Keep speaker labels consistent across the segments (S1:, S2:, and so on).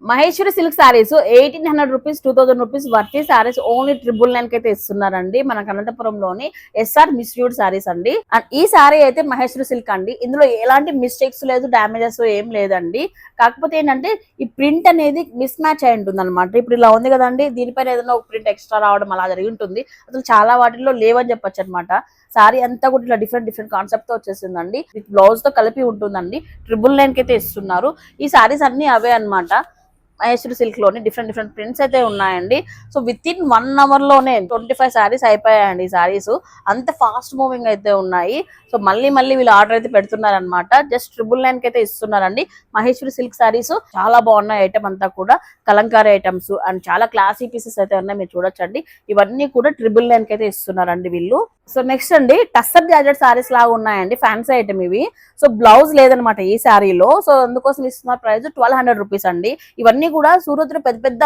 S1: Maheshwari silk sarees 1800 rupees 2000 rupees worthy sarees only 999 కి అయితే ఇస్తున్నారండి మనకు అనంతపురంలోని ఎస్ఆర్ మిస్యూడ్ సారీస్ అండి. అండ్ ఈ సారీ అయితే మహేశ్వరి సిల్క్ అండి. ఇందులో ఎలాంటి మిస్టేక్స్ లేదు, డ్యామేజెస్ ఏం లేదండి. కాకపోతే ఏంటంటే ఈ ప్రింట్ అనేది మిస్ మ్యాచ్ అయి ఉంటుంది అనమాట. ఇప్పుడు ఇలా ఉంది కదండి, దీనిపైన ఏదైనా ఒక ప్రింట్ ఎక్స్ట్రా రావడం అలా జరిగి ఉంటుంది. అసలు చాలా వాటిల్లో లేవని చెప్పొచ్చు అనమాట. సారీ అంతా కూడా ఇట్లా డిఫరెంట్ కాన్సెప్ట్ తో వచ్చేసిందండి. విత్ బ్లౌజ్ తో కలిపి ఉంటుందండి. 999 కి అయితే ఇస్తున్నారు. ఈ సారీస్ అన్ని అవే అనమాట. మహేశ్వరి సిల్క్ లోని డిఫరెంట్ ప్రింట్స్ అయితే ఉన్నాయండి. సో విత్ ఇన్ 1 అవర్ లోనే 25 సారీస్ అయిపోయాయండి. ఈ సారీస్ అంత ఫాస్ట్ మూవింగ్ అయితే ఉన్నాయి. సో మళ్ళీ వీళ్ళు ఆర్డర్ అయితే పెడుతున్నారనమాట. జస్ట్ 999 కి అయితే ఇస్తున్నారండి. మహేశ్వరి సిల్క్ సారీస్ చాలా బాగున్నాయి. ఐటమ్ అంతా కూడా కలంకారీ ఐటమ్స్ అండ్ చాలా క్లాసీ పీసెస్ అయితే ఉన్నాయి. మీరు చూడొచ్చండి. ఇవన్నీ కూడా 999 కి అయితే ఇస్తున్నారండి వీళ్ళు. సో నెక్స్ట్ అండి టస్సర్ జార్జెట్ సారీస్ లాగా ఉన్నాయండి. ఫ్యాన్సీ ఐటమ్ ఇవి. సో బ్లౌజ్ లేదనమాట ఈ శారీలో. సో అందుకోసం ఇస్తున్న ప్రైస్ 1200 రూపీస్ అండి. ఇవన్నీ కూడా సూరత్ లో పెద్ద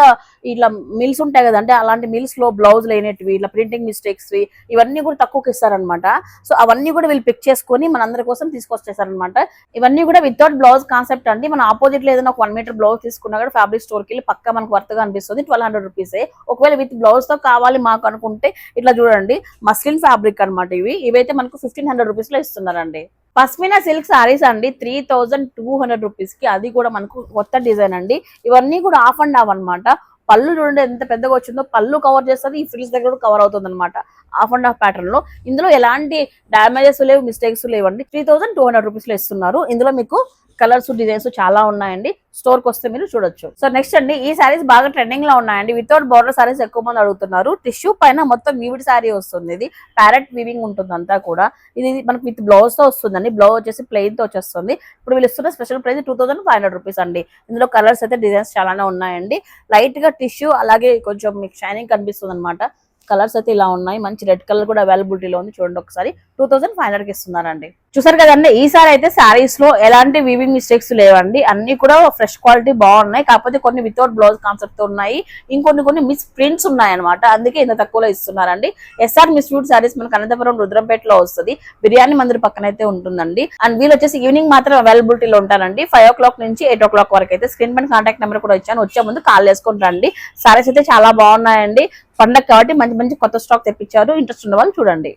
S1: ఇట్లా మిల్స్ ఉంటాయి కదంటే, అలాంటి మిల్స్ లో బ్లౌజ్ లేనటివి, ఇట్లా ప్రింటింగ్ మిస్టేక్స్ ఇవన్నీ కూడా తక్కువకి ఇస్తారనమాట. సో అవన్నీ కూడా వీళ్ళు పిక్ చేసుకొని మనందరి కోసం తీసుకొచ్చేసారనమాట. ఇవన్నీ కూడా వితౌట్ బ్లౌజ్ కాన్సెప్ట్ అండి. మన ఆపోజిట్ లో ఏదైనా ఒక 1 మీటర్ బ్లౌజ్ తీసుకున్నా కూడా ఫ్యాబ్రిక్ స్టోర్ కి వెళ్ళి పక్కా మనకు వర్త్ గా అనిపిస్తుంది. 1200 రూపీసే. ఒకవేళ విత్ బ్లౌజ్ తో కావాలి మాకు అనుకుంటే ఇట్లా చూడండి, మస్లిన్ ఫ్యాబ్రిక్ అనమాట. ఇవైతే మనకు 1500 రూపీస్ లో ఇస్తున్నారండి. పస్మినా సిల్క్ సారీస్ అండి 3200 రూపీస్ కి. అది కూడా మనకు కొత్త డిజైన్ అండి. ఇవన్నీ కూడా ఆఫ్ అండ్ ఆఫ్ అనమాట. పళ్ళు చూడండి ఎంత పెద్దగా వచ్చిందో. పళ్ళు కవర్ చేస్తుంది, ఈ ఫ్రిల్స్ దగ్గర కూడా కవర్ అవుతుంది అనమాట. ఆఫ్ అండ్ ఆఫ్ ప్యాటర్న్ లో. ఇందులో ఎలాంటి డామేజెస్ లేవు, మిస్టేక్స్ లేవండి. 3200 రూపీస్ లో ఇస్తున్నారు. ఇందులో మీకు కలర్స్ డిజైన్స్ చాలా ఉన్నాయండి. స్టోర్ కి వస్తే మీరు చూడొచ్చు. సో నెక్స్ట్ అండి ఈ సారీస్ బాగా ట్రెండింగ్ లో ఉన్నాయండి. వితౌట్ బోర్డర్ సారీస్ ఎక్కువ మంది అడుగుతున్నారు. టిష్యూ పైన మొత్తం వీవిడ్ సారీ వస్తుంది. ఇది ప్యారెట్ వీవింగ్ ఉంటుంది అంతా కూడా. ఇది మనకు విత్ బ్లౌజ్ తో వస్తుందండి. బ్లౌజ్ వచ్చేసి ప్లెయిన్ తో వచ్చేస్తుంది. ఇప్పుడు వీళ్ళు ఇస్తున్న స్పెషల్ ప్రైస్ 2500 రూపీస్ అండి. ఇందులో కలర్స్ అయితే డిజైన్స్ చాలానే ఉన్నాయండి. లైట్ గా టిష్యూ అలాగే కొంచెం మీకు షైనింగ్ కనిపిస్తుంది అనమాట. కలర్స్ అయితే ఇలా ఉన్నాయి. మంచి రెడ్ కలర్ కూడా అవైలబిలిటీలో ఉంది. చూడండి ఒకసారి 2500 కి ఇస్తున్నారండి. చూసారు కదండి, ఈసారి అయితే సారీస్ లో ఎలాంటి వీవింగ్ మిస్టేక్స్ లేవండి. అన్ని కూడా ఫ్రెష్ క్వాలిటీ బాగున్నాయి. కాకపోతే కొన్ని వితౌట్ బ్లౌజ్ కాన్సెప్ట్ తో ఉన్నాయి. ఇంకొన్ని మిస్ ప్రింట్స్ ఉన్నాయి అనమాట. అందుకే ఇంత తక్కువలో ఇస్తున్నారండి. ఎస్ఆర్ మిస్యూడ్ సారీస్ మనకు అనంతపురం రుద్రంపేటలో వస్తుంది. బిర్యానీ మందిర్ పక్కన అయితే ఉంటుందండి. అండ్ వీళ్ళు వచ్చేసి ఈవినింగ్ మాత్రం అవైలబిలిటీలో ఉంటారండి. 5 o'clock నుంచి 8 o'clock వరకు అయితే. స్క్రీన్ పైన కాంటాక్ట్ నెంబర్ కూడా ఇచ్చాను. వచ్చే ముందు కాల్ చేసుకుని రండి. సారీస్ అయితే చాలా బాగున్నాయండి. పండగ కాబట్టి మంచి కొత్త స్టాక్ తెప్పించారు. ఇంట్రెస్ట్ ఉన్న వాళ్ళు చూడండి.